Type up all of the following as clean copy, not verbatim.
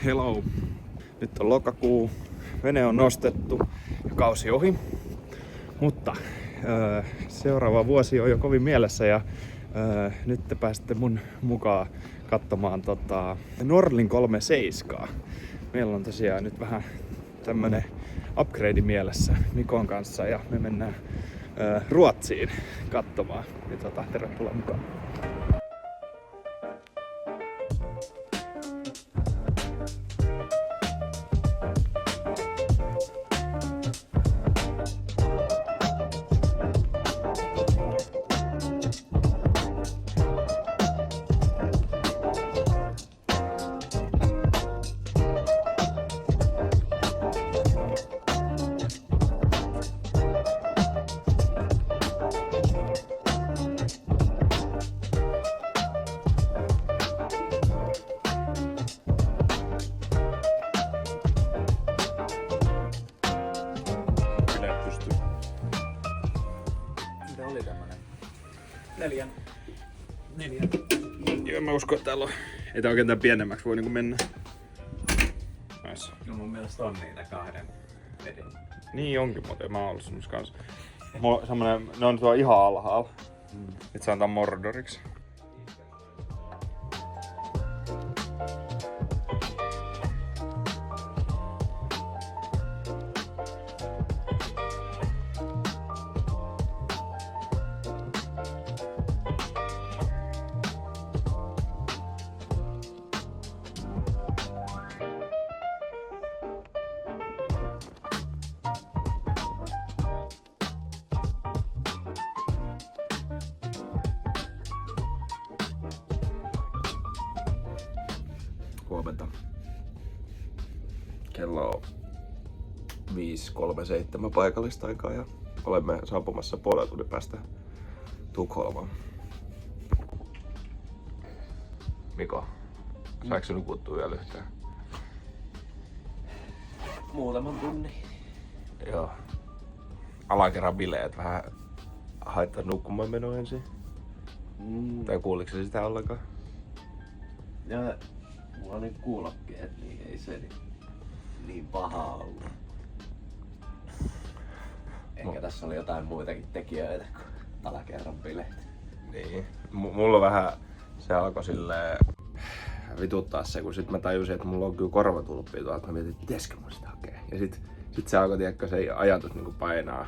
Hello. Nyt on lokakuu, vene on nostettu ja kausi ohi. Mutta seuraava vuosi on jo kovin mielessä ja nyt te pääsette mun mukaan katsomaan Norlin 37. Meillä on tosiaan nyt vähän tämmönen upgrade mielessä Mikon kanssa ja me mennään Ruotsiin katsomaan. Niin tervetuloa mukaan. Neljän. Joo, mä uskon, että täällä on. Ei tää oikein tän pienemmäksi voi niinku mennä. Nice. No mun mielestä on niitä 2 vedin. Niin onkin, mutta mä oon ollut semmos kanssa. Ne on tuo ihan alhaalla. Nyt se antaa Mordoriksi. Huomenta. Kello on 5:37 paikallista aikaa ja olemme saapumassa puolen tunnin päästä Tukholmaan. Miko, saiko nukuttua vielä yhtään? Muutaman tunnin. Joo. Alakerran bileet vähän haittaa nukkumaan menoa ensin. Tai kuuliko se sitä ollenkaan? Ja mulla on nyt kuulokkeet, niin ei se niin paha ollut. Ehkä tässä oli jotain muitakin tekijöitä kuin alakerran bileet. Niin. Mulla vähän se alkoi silleen vituttaa se, kun sit mä tajusin, että mulla on kyllä korvatulppia tuolta, että mä mietin, että pitäisikö mun sitä hakea. Ja sit se alkoi, tiedätkö, se ajatus niinku painaa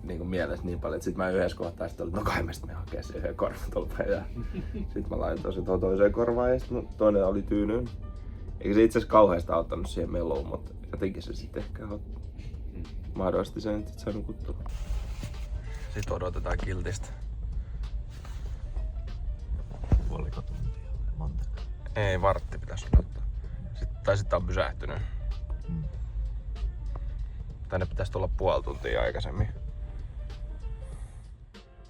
niinku mielessä niin paljon, että sit mä yhdessä kohtaa sit olin, no kai mä sit menen hakea se yhden korvatulpan. Ja sit mä laitoin sen toiseen korvaan ja sit toinen oli tyynyyn. Eikä se itse asiassa kauheasti auttanut siihen meluun, mutta jotenkin se sitten ehkä mahdollisti sen, että sit saa nukuttua. Sit odotetaan kiltistä. Puoliko tuntia? Monta? Ei, vartti pitäisi odottaa. Sitten on pysähtynyt. Tänne pitäisi tulla puoli tuntia aikaisemmin.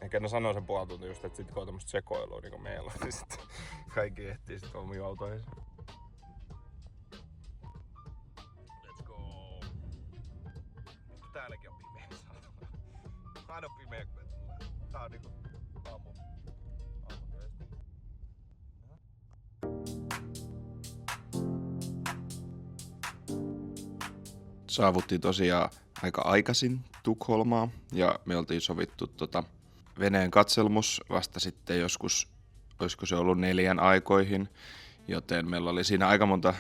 Ehkä ne sanoo sen puoli tuntia just, että sit kun on tämmöstä sekoilua niin kuin meillä on, niin sit kaikki ehtii sit omiin autoihin. Let's go! Täälläkin on pimeä. Aina on pimeä, kun tää on niinku aamutyöstä. Saavuttiin tosiaan aika aikaisin Tukholmaa ja me oltiin sovittu veneen katselmus vasta sitten joskus, olisiko se ollut 4 aikoihin, joten meillä oli siinä aika monta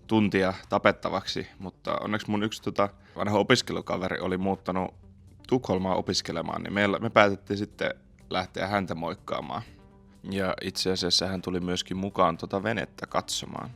tuntia tapettavaksi, mutta onneksi mun yksi vanha opiskelukaveri oli muuttanut Tukholmaan opiskelemaan, niin me päätettiin sitten lähteä häntä moikkaamaan. Ja itse asiassa hän tuli myöskin mukaan venettä katsomaan.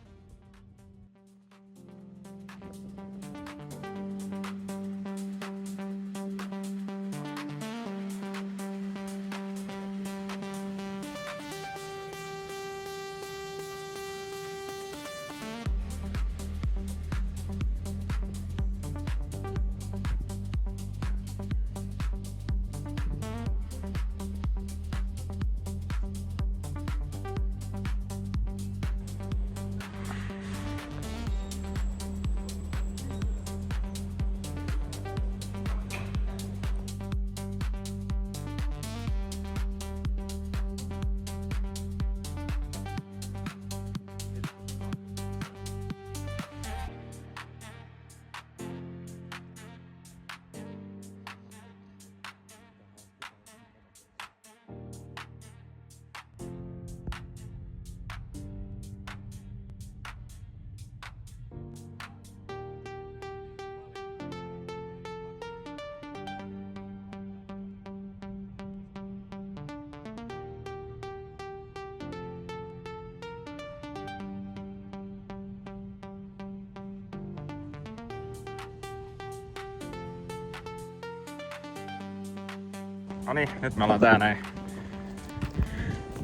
No niin, nyt me ollaan tää näin.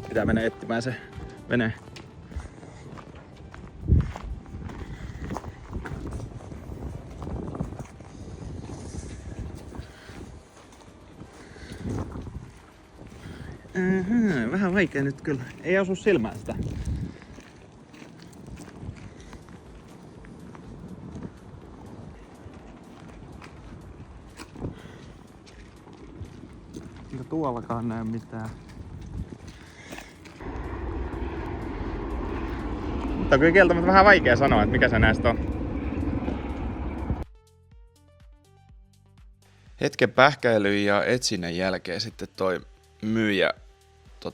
Pitää mennä etsimään se vene. Vähän vaikea nyt kyllä. Ei osu silmään sitä. Eikä tuollakaan näy mitään. Mutta kyllä kieltämättä vähän vaikea sanoa, että mikä se näistä on. Hetken pähkäilyn ja etsinnän jälkeen sitten toi myyjä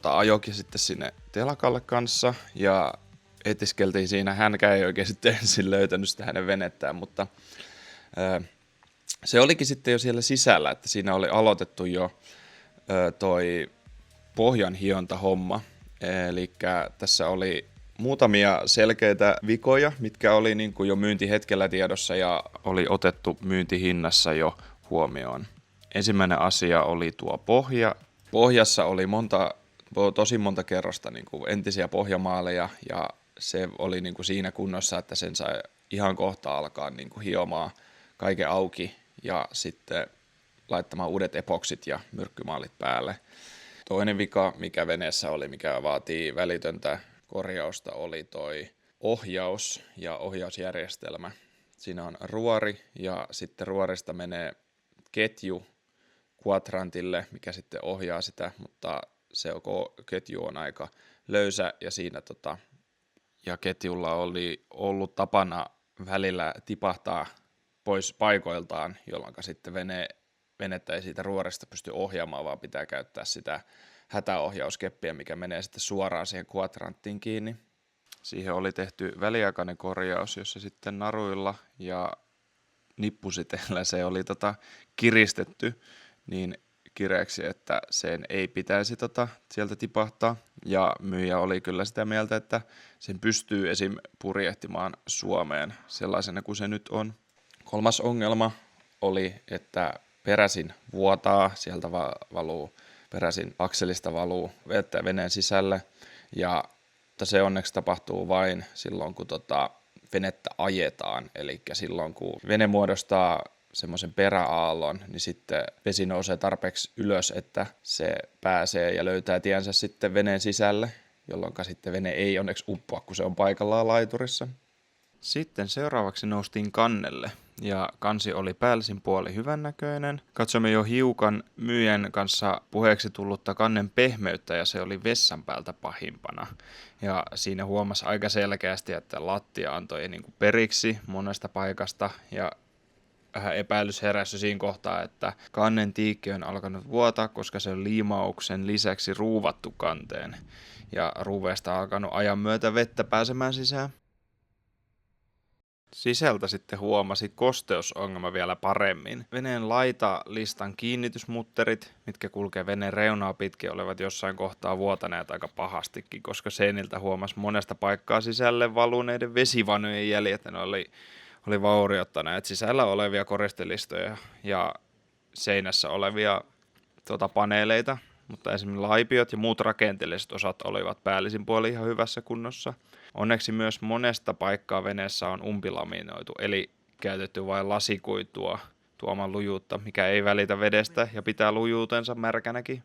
ajoikin sitten sinne telakalle kanssa ja etiskeltiin siinä. Hänkään ei oikein sitten ensin löytänyt sitä hänen venettään, mutta se olikin sitten jo siellä sisällä, että siinä oli aloitettu jo toi pohjan hionta homma. Eli tässä oli muutamia selkeitä vikoja, mitkä oli niin kuin jo myyntihetkellä tiedossa ja oli otettu myyntihinnassa jo huomioon. Ensimmäinen asia oli tuo pohja. Pohjassa oli tosi monta kerrosta niin kuin entisiä pohjamaaleja ja se oli niin kuin siinä kunnossa, että sen sai ihan kohta alkaa niin kuin hiomaan kaiken auki ja sitten laittamaan uudet epoksit ja myrkkymaalit päälle. Toinen vika, mikä veneessä oli, mikä vaatii välitöntä korjausta, oli toi ohjaus ja ohjausjärjestelmä. Siinä on ruori ja sitten ruorista menee ketju quadrantille, mikä sitten ohjaa sitä, mutta se ketju on aika löysä ja siinä ja ketjulla oli ollut tapana välillä tipahtaa pois paikoiltaan, jolloin sitten venettä ei siitä ruorista pysty ohjaamaan, vaan pitää käyttää sitä hätäohjauskeppiä, mikä menee sitten suoraan siihen quadranttiin kiinni. Siihen oli tehty väliaikainen korjaus, jossa sitten naruilla ja nippusiteillä se oli kiristetty niin kireeksi, että sen ei pitäisi sieltä tipahtaa. Ja myyjä oli kyllä sitä mieltä, että sen pystyy esim. Purjehtimaan Suomeen sellaisena kuin se nyt on. Kolmas ongelma oli, että peräsin vuotaa, sieltä peräsin akselista valuu vettä veneen sisälle. Ja se onneksi tapahtuu vain silloin, kun venettä ajetaan. Eli silloin, kun vene muodostaa semmoisen peräaallon, niin sitten vesi nousee tarpeeksi ylös, että se pääsee ja löytää tiensä sitten veneen sisälle, jolloin sitten vene ei onneksi uppoa, kun se on paikallaan laiturissa. Sitten seuraavaksi noustiin kannelle, ja kansi oli päällisin puoli hyvännäköinen. Katsomme jo hiukan myyjän kanssa puheeksi tullutta kannen pehmeyttä, ja se oli vessan päältä pahimpana. Ja siinä huomasi aika selkeästi, että lattia antoi niin kuin periksi monesta paikasta, ja vähän epäilys heräsi siinä kohtaa, että kannen tiikki on alkanut vuotaa, koska se on liimauksen lisäksi ruuvattu kanteen. Ja ruuveesta on alkanut ajan myötä vettä pääsemään sisään. Sisältä sitten huomasi kosteusongelma vielä paremmin. Veneen laitalistan kiinnitysmutterit, mitkä kulkee veneen reunaa pitkin, olivat jossain kohtaa vuotaneet aika pahastikin, koska seiniltä huomasi monesta paikkaa sisälle valuneiden vesivanojen jäljet. Ne oli vaurioittaneet sisällä olevia koristelistoja ja seinässä olevia paneeleita, mutta esimerkiksi laipiot ja muut rakenteelliset osat olivat päällisin puolin ihan hyvässä kunnossa. Onneksi myös monesta paikkaa veneessä on umpilaminoitu, eli käytetty vain lasikuitua tuomaan lujuutta, mikä ei välitä vedestä ja pitää lujuutensa märkänäkin.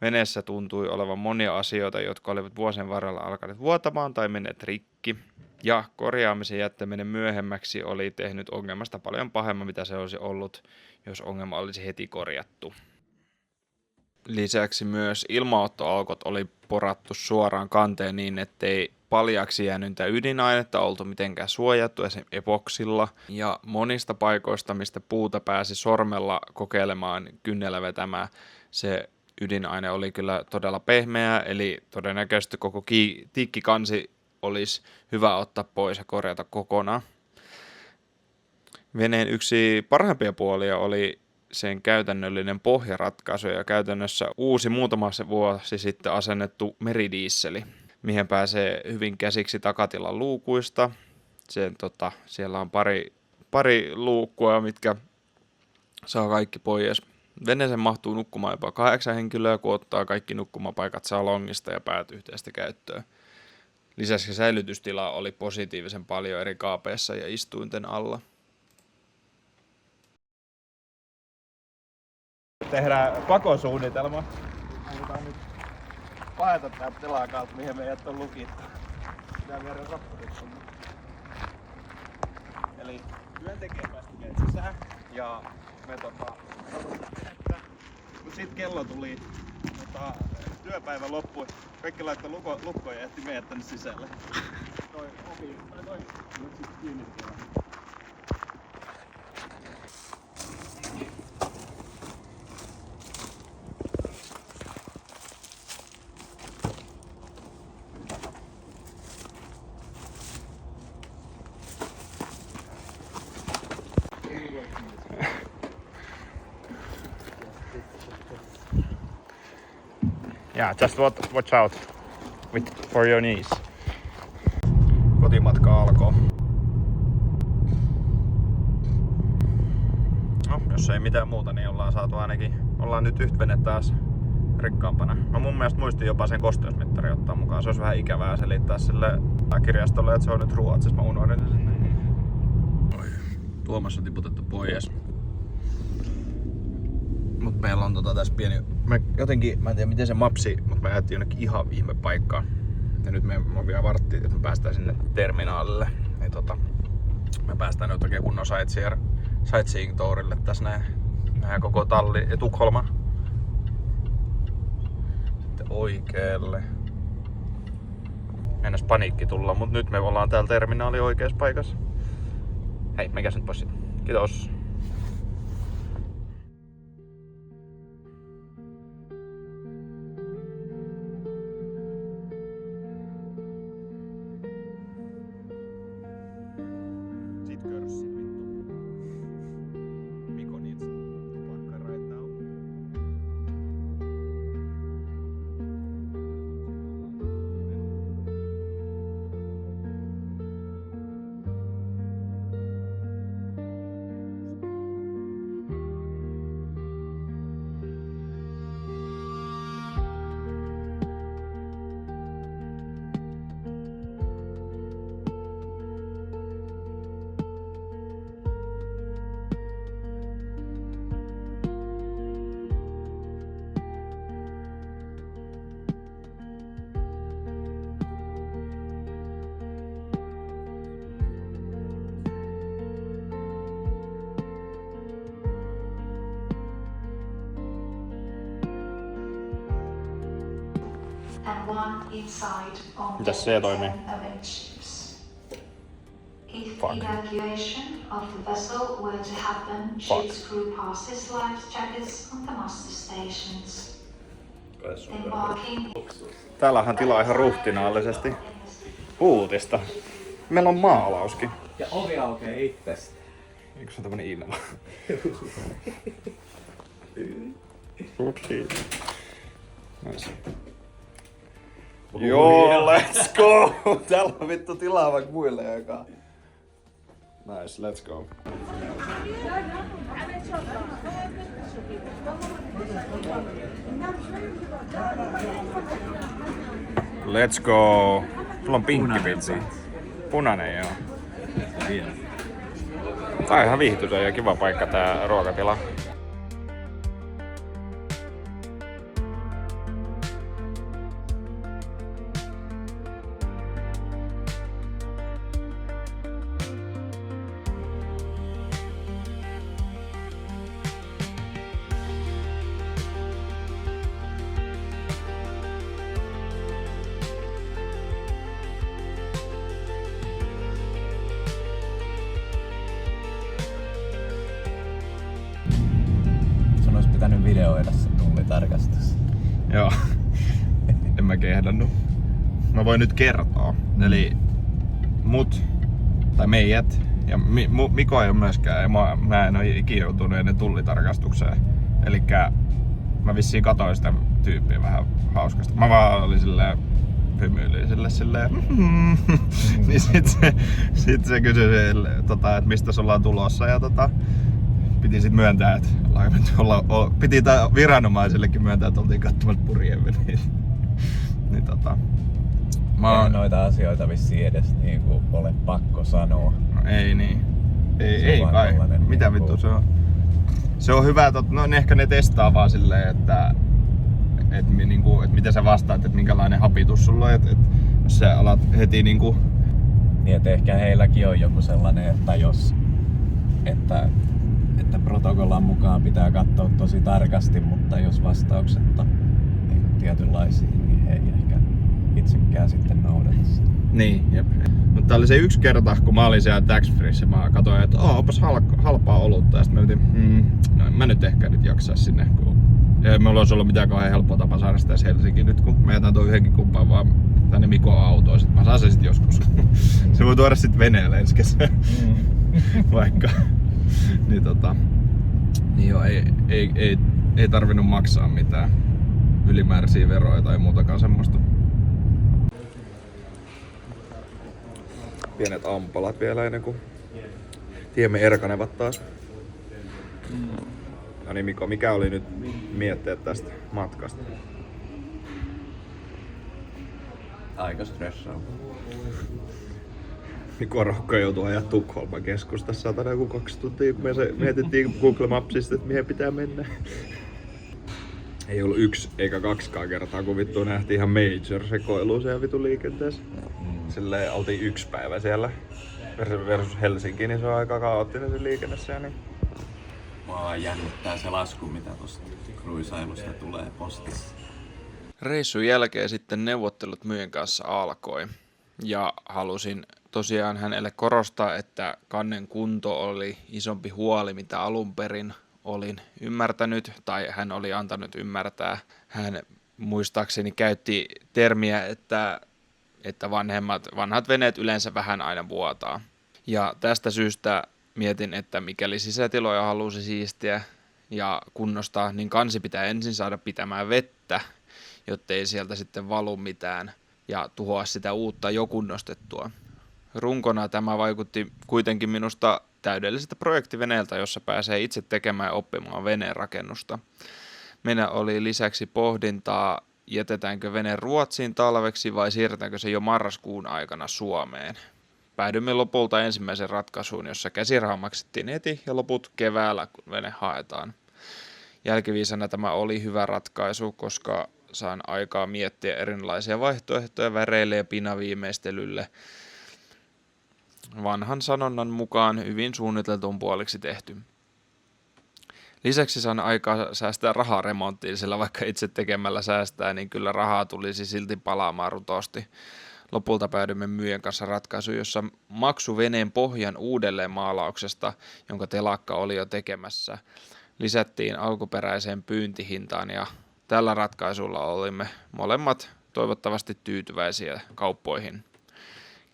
Veneessä tuntui olevan monia asioita, jotka olivat vuosien varrella alkaneet vuotamaan tai menneet rikki. Ja korjaamisen jättäminen myöhemmäksi oli tehnyt ongelmasta paljon pahemman, mitä se olisi ollut, jos ongelma olisi heti korjattu. Lisäksi myös ilmaottoaukot oli porattu suoraan kanteen niin, ettei paljaaksi jäänyttä ydinainetta oltu mitenkään suojattu esimerkiksi epoksilla. Ja monista paikoista, mistä puuta pääsi sormella kokeilemaan, kynnellä vetämään, se ydinaine oli kyllä todella pehmeää, eli todennäköisesti koko tiikkikansi olisi hyvä ottaa pois ja korjata kokonaan. Veneen yksi parhaimpia puolia oli sen käytännöllinen pohjaratkaisu ja käytännössä uusi muutama vuosi sitten asennettu meridiisseli, mihin pääsee hyvin käsiksi takatilan luukuista. Siellä on pari luukkua, mitkä saa kaikki pois Veneeseen mahtuu nukkumaan jopa 8 henkilöä, kun ottaa kaikki nukkumapaikat salongista ja päät yhteistä käyttöön. Lisäksi säilytystila oli positiivisen paljon eri kaapeissa ja istuinten alla. Tehdään pakosuunnitelma. Halutaan nyt paeta täältä telakalta, mihin meidät on lukittu. Pitää viedä rappurit sinne. Eli työntekijät päästi meidät sisään ja me mut sit kello tuli, työpäivä loppui. Kaikki laittoi lukkoon ja jätti meidät tänne sisälle. Toi ovi, toi nyt sit kiinni siellä. Yeah, just watch out for your knees. Kotimatka alkoi. No, jos ei mitään muuta, niin ollaan nyt yhtä vene taas rikkaampana. Mä mun mielestä muistin jopa sen kosteusmittari ottaa mukaan. Se olisi vähän ikävää selittää sille kirjastolle, että se on nyt Ruotsissa. Mä unohdin sen sinne. Tuomas on tiputettu pois. Mut meillä on tässä pieni... Mä en tiedä miten se mapsi, mutta me jättiin jonnekin ihan viime paikkaan. Ja nyt me on vielä vartti, että me päästään sinne terminaalille. Niin me päästään nyt oikein kunnon sightseeing tourille tässä näin. Nähdään koko talli ja Tukholma. Sitten oikealle. Mennäs paniikki tulla, mut nyt me ollaan täällä terminaali oikeassa paikassa. Hei, mekäs nyt pois siitä. Kiitos. And one inside on Mitäs se toimii? If Fuck. evacuation of the vessel were to happen, ship's crew passes life jackets on the muster stations. Embarking. Täällähän tilaa ihan ruhtinaallisesti uutista. Meillä on maalauskin. Ja ovi aukeaa itsestä. Eikö se on tämmönen ilma? Upsi. Nice. Joo, let's go! Täällä on vittu tilaa vaikka muille joka. Nice, let's go. Let's go! Sulla on pinkki pizza. Punainen joo. Tää on ihan viihtyisä ja kiva paikka tää ruokatila. Pitänyt videoida se tullitarkastus. Joo. En mä kehdannut. Mä voin nyt kertoa. Eli meidät ja Miko ei ole myöskään ja mä en ole ikinä joutunut ennen tullitarkastukseen. Elikkä mä vissiin katoin sitä tyyppiä vähän hauskasti. Mä vaan olin silleen hymyilin silleen niin sit se kysyi että mistä ollaan tulossa ja piti sit myöntää, että Piti viranomaisillekin myöntää, että oltiin katsomassa purjeveneitä. Niin Eihän noita asioita vissiin edes niinku ole pakko sanoa. No ei niin. Se Ei on kai. tollanen Mitä niinku- vittu se on? Se on hyvä, no ehkä ne testaa vaan silleen, että miten sä vastaat, että minkälainen hapitus sulla on. Että jos sä alat heti niinku... Niin, että ehkä heilläkin on joku sellainen, että jos... Että protokollan mukaan pitää katsoa tosi tarkasti, mutta jos vastaukset on niin tietynlaisia, niin he ei ehkä itsekään sitten noudata sitä. Niin, jep. Mutta oli se yksi kerta, kun mä olin siellä Tax Freessa, mä katsoin, että onpas halpaa olutta. Ja sitten mä mietin, no mä nyt ehkä jaksaa sinne, kun ei meillä olisi ollut mitään kauhean helppoa tapa saada sitä Helsinkiin nyt, kun mä jätän tuon yhdenkin kumpaan vaan tänne Mikon autoon. Sitten mä saan sen sitten joskus. Se voi tuoda sitten veneellä ensi kesänä. Vaikka. Niin joo, ei tarvinnut maksaa mitään ylimääräisiä veroja tai muutakaan semmoista. Pienet ampalat vielä ennen kuin tiemme erkanevat taas. No niin Miko, mikä oli nyt mietteet tästä matkasta? Aika stressaava. Mikko Rohko joutui ajaa Tukholman keskustassa satana joku 2 tuntia, kun me mietittiin Google Mapsista, että mihin pitää mennä. Ei ollut 1 eikä 2 kertaa, kun vittu nähtiin ihan major sekoilua siellä vitun liikenteessä. Silleen oltiin 1 päivä siellä versus Helsinki, niin se on aika kaoottinen se liikenne siellä. Niin. Mua jännittää se lasku, mitä tosta kruisailusta tulee postissa. Reissun jälkeen sitten neuvottelut myyjän kanssa alkoi. Ja halusin tosiaan hänelle korostaa, että kannen kunto oli isompi huoli, mitä alun perin olin ymmärtänyt, tai hän oli antanut ymmärtää. Hän muistaakseni käytti termiä, että vanhat veneet yleensä vähän aina vuotaa. Ja tästä syystä mietin, että mikäli sisätiloja halusi siistiä ja kunnostaa, niin kansi pitää ensin saada pitämään vettä, jottei sieltä sitten valu mitään ja tuhoa sitä uutta jo kunnostettua. Runkona tämä vaikutti kuitenkin minusta täydelliseltä projektiveneeltä, jossa pääsee itse tekemään ja oppimaan veneen rakennusta. Meillä oli lisäksi pohdintaa, jätetäänkö vene Ruotsiin talveksi vai siirretäänkö se jo marraskuun aikana Suomeen. Päädymme lopulta ensimmäisen ratkaisuun, jossa käsiraha maksettiin heti ja loput keväällä, kun vene haetaan. Jälkiviisana tämä oli hyvä ratkaisu, koska saan aikaa miettiä erilaisia vaihtoehtoja väreille ja pinaviimeistelylle. Vanhan sanonnan mukaan hyvin suunniteltuun puoliksi tehty. Lisäksi saan aikaa säästää rahaa remonttiin, sillä vaikka itse tekemällä säästää, niin kyllä rahaa tulisi silti palaamaan rutosti. Lopulta päädymme myyjän kanssa ratkaisuun, jossa maksu veneen pohjan uudelleen maalauksesta, jonka telakka oli jo tekemässä, lisättiin alkuperäiseen pyyntihintaan ja tällä ratkaisulla olimme molemmat toivottavasti tyytyväisiä kauppoihin.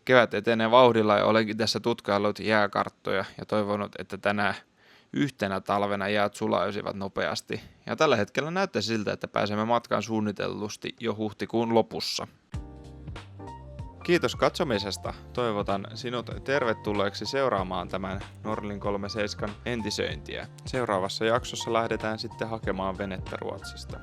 Kevät etenee vauhdilla ja olenkin tässä tutkaillut jääkarttoja ja toivonut, että tänä yhtenä talvena jäät sulaisivat nopeasti. Ja tällä hetkellä näyttää siltä, että pääsemme matkaan suunnitellusti jo huhtikuun lopussa. Kiitos katsomisesta. Toivotan sinut tervetulleeksi seuraamaan tämän Norlin 37 entisöintiä. Seuraavassa jaksossa lähdetään sitten hakemaan venettä Ruotsista.